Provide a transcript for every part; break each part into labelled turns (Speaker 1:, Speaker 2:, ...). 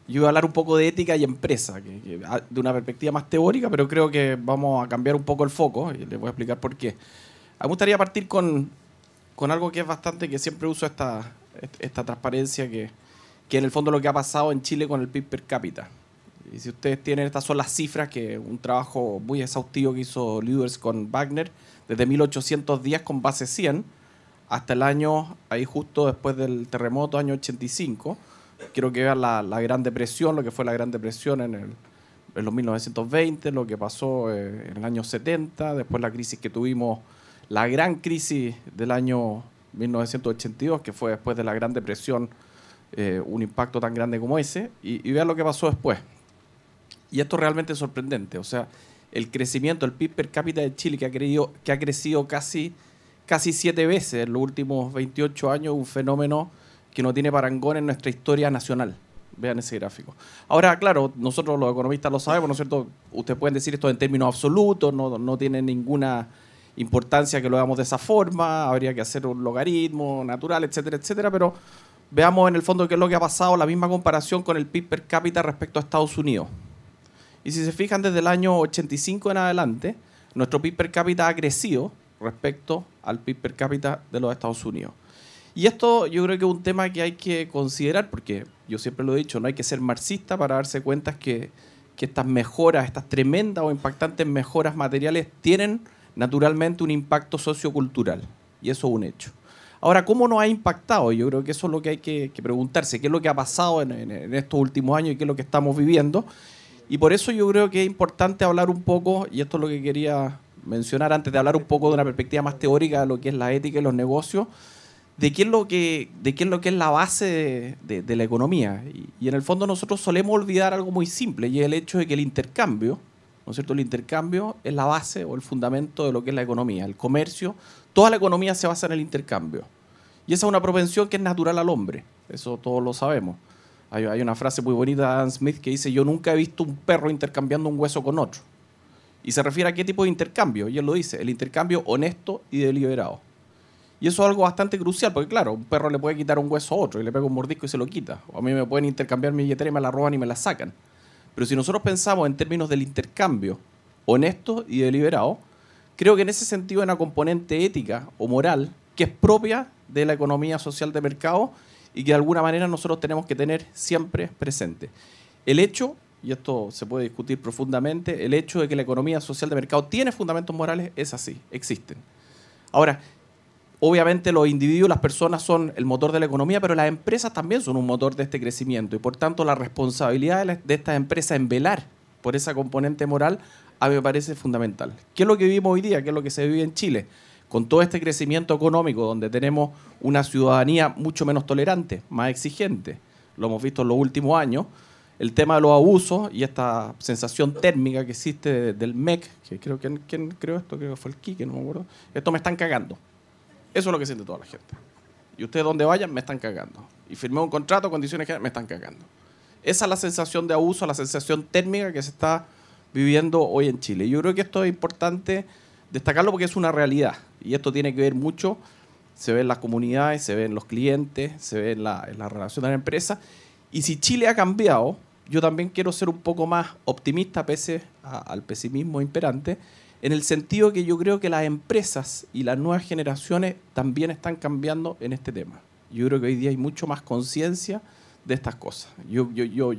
Speaker 1: Yo voy a hablar un poco de ética y empresa, de una perspectiva más teórica, pero creo que vamos a cambiar un poco el foco y les voy a explicar por qué. Me gustaría partir con algo que es bastante, que siempre uso esta transparencia, que en el fondo lo que ha pasado en Chile con el PIB per cápita. Y si ustedes tienen, estas son las cifras, que un trabajo muy exhaustivo que hizo Leaders con Wagner, desde 1810 con base 100 hasta el año, ahí justo después del terremoto, año 85. Quiero que vean la Gran Depresión, lo que fue la Gran Depresión en los 1920, lo que pasó en el año 70, después la crisis que tuvimos, la gran crisis del año 1982, que fue después de la Gran Depresión, un impacto tan grande como ese, y vean lo que pasó después. Y esto es realmente sorprendente. O sea, el crecimiento, el PIB per cápita de Chile, que ha crecido casi 7 veces en los últimos 28 años, un fenómeno que no tiene parangón en nuestra historia nacional. Vean ese gráfico. Ahora, claro, nosotros los economistas lo sabemos, ¿no es cierto? Ustedes pueden decir esto en términos absolutos, no tiene ninguna importancia que lo hagamos de esa forma, habría que hacer un logaritmo natural, etcétera, etcétera, pero veamos en el fondo qué es lo que ha pasado, la misma comparación con el PIB per cápita respecto a Estados Unidos. Y si se fijan, desde el año 85 en adelante, nuestro PIB per cápita ha crecido respecto al PIB per cápita de los Estados Unidos. Y esto yo creo que es un tema que hay que considerar, porque yo siempre lo he dicho, no hay que ser marxista para darse cuenta que estas mejoras, estas tremendas o impactantes mejoras materiales tienen naturalmente un impacto sociocultural. Y eso es un hecho. Ahora, ¿cómo nos ha impactado? Yo creo que eso es lo que hay que preguntarse. ¿Qué es lo que ha pasado en estos últimos años y qué es lo que estamos viviendo? Y por eso yo creo que es importante hablar un poco, y esto es lo que quería mencionar antes de hablar un poco de una perspectiva más teórica de lo que es la ética y los negocios, de qué es lo que es la base de la economía. Y en el fondo nosotros solemos olvidar algo muy simple, y es el hecho de que el intercambio, ¿no es cierto? El intercambio es la base o el fundamento de lo que es la economía. El comercio, toda la economía se basa en el intercambio. Y esa es una propensión que es natural al hombre, eso todos lo sabemos. Hay una frase muy bonita de Adam Smith que dice: yo nunca he visto un perro intercambiando un hueso con otro. Y se refiere a qué tipo de intercambio, y él lo dice, el intercambio honesto y deliberado. Y eso es algo bastante crucial, porque claro, un perro le puede quitar un hueso a otro y le pega un mordisco y se lo quita. O a mí me pueden intercambiar mi billetera y me la roban y me la sacan. Pero si nosotros pensamos en términos del intercambio honesto y deliberado, creo que en ese sentido hay una componente ética o moral que es propia de la economía social de mercado y que de alguna manera nosotros tenemos que tener siempre presente. El hecho, y esto se puede discutir profundamente, el hecho de que la economía social de mercado tiene fundamentos morales es así, existen. Ahora, obviamente los individuos, las personas son el motor de la economía, pero las empresas también son un motor de este crecimiento y por tanto la responsabilidad de estas empresas en velar por esa componente moral a mí me parece fundamental. ¿Qué es lo que vivimos hoy día? ¿Qué es lo que se vive en Chile? Con todo este crecimiento económico, donde tenemos una ciudadanía mucho menos tolerante, más exigente, lo hemos visto en los últimos años, el tema de los abusos y esta sensación térmica que existe del MEC, que creo que ¿quién creó esto? Creo que fue el Quique, no me acuerdo. Esto me están cagando. Eso es lo que siente toda la gente. Y ustedes donde vayan me están cagando. Y firmé un contrato, condiciones que me están cagando. Esa es la sensación de abuso, la sensación térmica que se está viviendo hoy en Chile. Yo creo que esto es importante destacarlo porque es una realidad. Y esto tiene que ver mucho, se ve en las comunidades, se ve en los clientes, se ve en la relación de la empresa. Y si Chile ha cambiado, yo también quiero ser un poco más optimista pese al pesimismo imperante, en el sentido que yo creo que las empresas y las nuevas generaciones también están cambiando en este tema. Yo creo que hoy día hay mucho más conciencia de estas cosas. Yo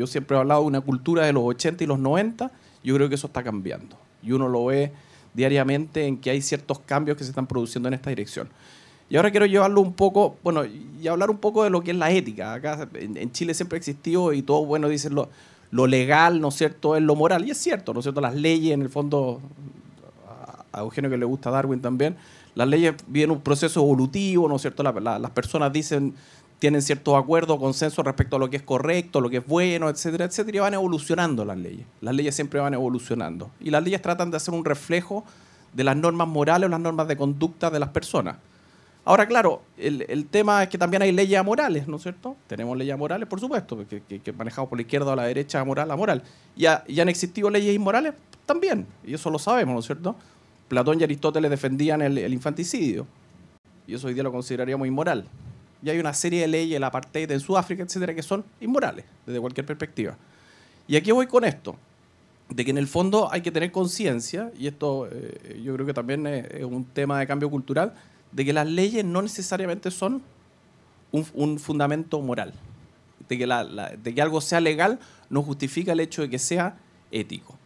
Speaker 1: siempre he hablado de una cultura de los 80 y los 90, yo creo que eso está cambiando. Y uno lo ve diariamente en que hay ciertos cambios que se están produciendo en esta dirección. Y ahora quiero llevarlo un poco, bueno, y hablar un poco de lo que es la ética. Acá en Chile siempre ha existido y todos, bueno, dicen lo legal, ¿no es cierto?, es lo moral. Y es cierto, ¿no es cierto?, las leyes, en el fondo, a Eugenio que le gusta Darwin también, las leyes vienen un proceso evolutivo, ¿no es cierto?, las personas tienen ciertos acuerdos, consensos respecto a lo que es correcto, lo que es bueno, etcétera, etcétera, y van evolucionando las leyes. Las leyes siempre van evolucionando. Y las leyes tratan de hacer un reflejo de las normas morales o las normas de conducta de las personas. Ahora, claro, el tema es que también hay leyes amorales, ¿no es cierto? Tenemos leyes amorales, por supuesto, que manejamos por la izquierda o la derecha, amoral. ¿Y han existido leyes inmorales? También, y eso lo sabemos, ¿no es cierto? Platón y Aristóteles defendían el infanticidio, y eso hoy día lo consideraríamos inmoral. y hay una serie de leyes, el apartheid en Sudáfrica, etcétera, que son inmorales desde cualquier perspectiva. Y aquí voy con esto, de que en el fondo hay que tener conciencia, y esto yo creo que también es un tema de cambio cultural, de que las leyes no necesariamente son un fundamento moral. De que algo sea legal no justifica el hecho de que sea ético.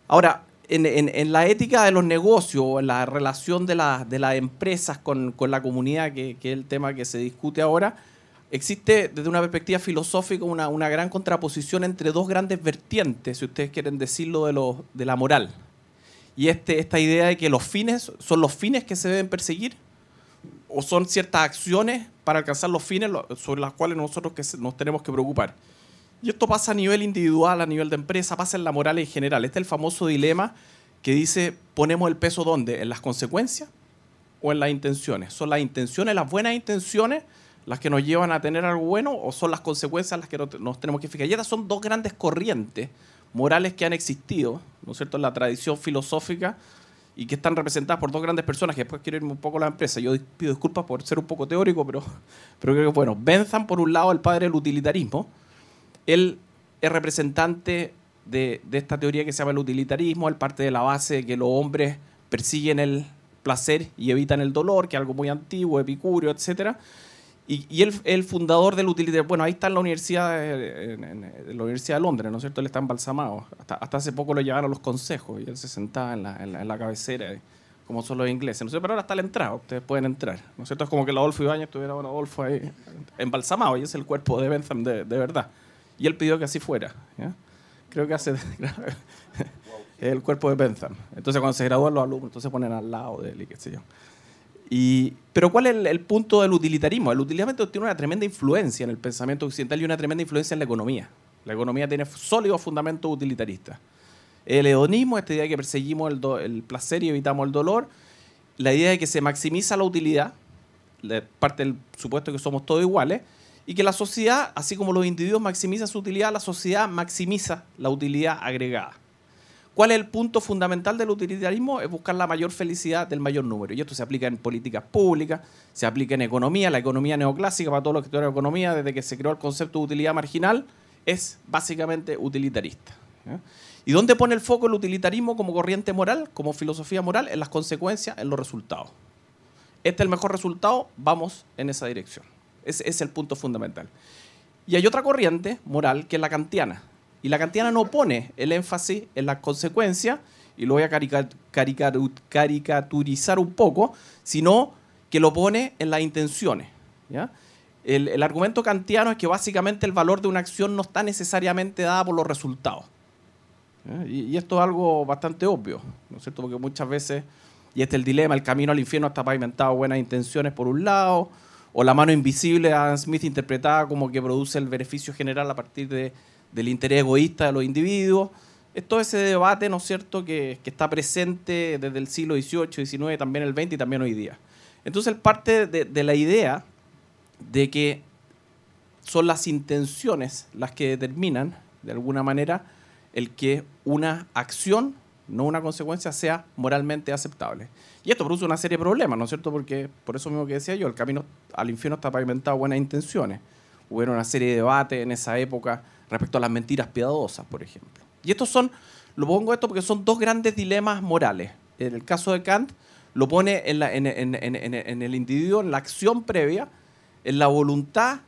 Speaker 1: Ahora, en la ética de los negocios, en la relación de las empresas con la comunidad, que es el tema que se discute ahora, existe desde una perspectiva filosófica una gran contraposición entre dos grandes vertientes, si ustedes quieren decirlo, de la moral. Y esta idea de que los fines son los fines que se deben perseguir, o son ciertas acciones para alcanzar los fines sobre las cuales nosotros nos tenemos que preocupar. Y esto pasa a nivel individual, a nivel de empresa, pasa en la moral en general. Este es el famoso dilema que dice, ¿ponemos el peso dónde? ¿En las consecuencias o en las intenciones? ¿Son las intenciones, las buenas intenciones, las que nos llevan a tener algo bueno, o son las consecuencias las que nos tenemos que fijar? Y estas son dos grandes corrientes morales que han existido, ¿no es cierto?, en la tradición filosófica, y que están representadas por dos grandes personas, que después quiero irme un poco a la empresa. Yo pido disculpas por ser un poco teórico, pero creo que, bueno, Bentham, por un lado, el padre del utilitarismo. Él es representante de esta teoría que se llama el utilitarismo. Él parte de la base de que los hombres persiguen el placer y evitan el dolor, que es algo muy antiguo, epicúreo, etc. Y él es el fundador del utilitarismo. Bueno, ahí está en la Universidad de Londres, ¿no es cierto? Él está embalsamado. Hasta hace poco lo llevaron a los consejos y él se sentaba en la cabecera, como son los ingleses. ¿No sé? Pero ahora está la entrada, ustedes pueden entrar. ¿No es cierto? Es como que el Adolfo Ibáñez tuviera un Adolfo ahí embalsamado, y es el cuerpo de Bentham de verdad. Y él pidió que así fuera, ¿ya? Creo que hace el cuerpo de Bentham. Entonces, cuando se gradúan los alumnos, entonces se ponen al lado de él y qué sé yo. Pero ¿cuál es el punto del utilitarismo? El utilitarismo tiene una tremenda influencia en el pensamiento occidental y una tremenda influencia en la economía. La economía tiene sólidos fundamentos utilitaristas. El hedonismo, esta idea de que perseguimos el placer y evitamos el dolor. La idea de que se maximiza la utilidad, parte del supuesto que somos todos iguales, y que la sociedad, así como los individuos maximizan su utilidad, la sociedad maximiza la utilidad agregada. ¿Cuál es el punto fundamental del utilitarismo? Es buscar la mayor felicidad del mayor número. Y esto se aplica en políticas públicas, se aplica en economía. La economía neoclásica, para todos los que estudian economía, desde que se creó el concepto de utilidad marginal, es básicamente utilitarista, ¿ya? ¿Y dónde pone el foco el utilitarismo como corriente moral, como filosofía moral? En las consecuencias, en los resultados. Este es el mejor resultado, vamos en esa dirección. Ese es el punto fundamental. Y hay otra corriente moral que es la kantiana. Y la kantiana no pone el énfasis en las consecuencias, y lo voy a caricaturizar un poco, sino que lo pone en las intenciones, ¿ya? El argumento kantiano es que básicamente el valor de una acción no está necesariamente dada por los resultados, ¿ya? Y esto es algo bastante obvio, ¿no es cierto? Porque muchas veces, y este es el dilema, el camino al infierno está pavimentado buenas intenciones por un lado, o la mano invisible de Adam Smith interpretada como que produce el beneficio general a partir del interés egoísta de los individuos. Es todo ese debate, ¿no es cierto?, que está presente desde el siglo XVIII, XIX, también el XX y también hoy día. Entonces él parte de la idea de que son las intenciones las que determinan, de alguna manera, el que una acción, no una consecuencia, sea moralmente aceptable. Y esto produce una serie de problemas, ¿no es cierto? Porque, por eso mismo que decía yo, el camino al infierno está pavimentado buenas intenciones. Hubo una serie de debates en esa época respecto a las mentiras piadosas, por ejemplo. Y estos son, lo pongo esto porque son dos grandes dilemas morales. En el caso de Kant, lo pone en el individuo, en la acción previa, en la voluntad.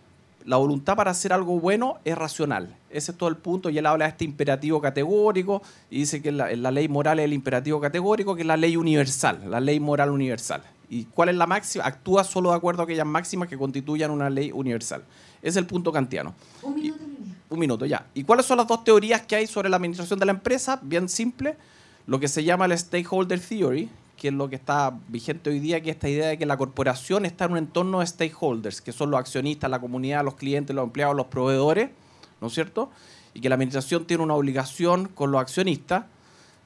Speaker 1: La voluntad para hacer algo bueno es racional. Ese es todo el punto. Y él habla de este imperativo categórico y dice que la ley moral es el imperativo categórico, que es la ley universal, la ley moral universal. ¿Y cuál es la máxima? Actúa solo de acuerdo a aquellas máximas que constituyan una ley universal. Ese es el punto kantiano. Un minuto, ya. ¿Y cuáles son las dos teorías que hay sobre la administración de la empresa? Bien simple. Lo que se llama el stakeholder theory, que es lo que está vigente hoy día, que es esta idea de que la corporación está en un entorno de stakeholders, que son los accionistas, la comunidad, los clientes, los empleados, los proveedores, ¿no es cierto? Y que la administración tiene una obligación con los accionistas.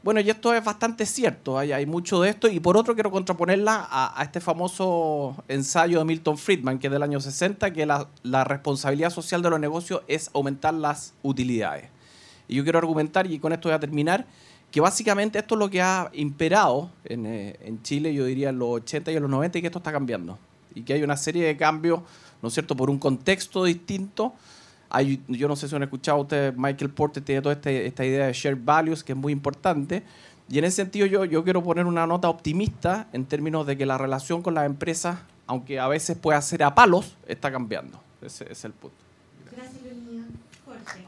Speaker 1: Bueno, y esto es bastante cierto, hay mucho de esto, y por otro quiero contraponerla a este famoso ensayo de Milton Friedman, que es del año 60, que la responsabilidad social de los negocios es aumentar las utilidades. Y yo quiero argumentar, y con esto voy a terminar, que básicamente esto es lo que ha imperado en Chile, yo diría en los 80 y en los 90, y que esto está cambiando. y que hay una serie de cambios, ¿no es cierto?, por un contexto distinto. Yo no sé si han escuchado ustedes, Michael Porter tiene toda esta idea de shared values, que es muy importante. Y en ese sentido yo quiero poner una nota optimista en términos de que la relación con las empresas, aunque a veces pueda ser a palos, está cambiando. Ese es el punto.
Speaker 2: Gracias, Leonida. Jorge.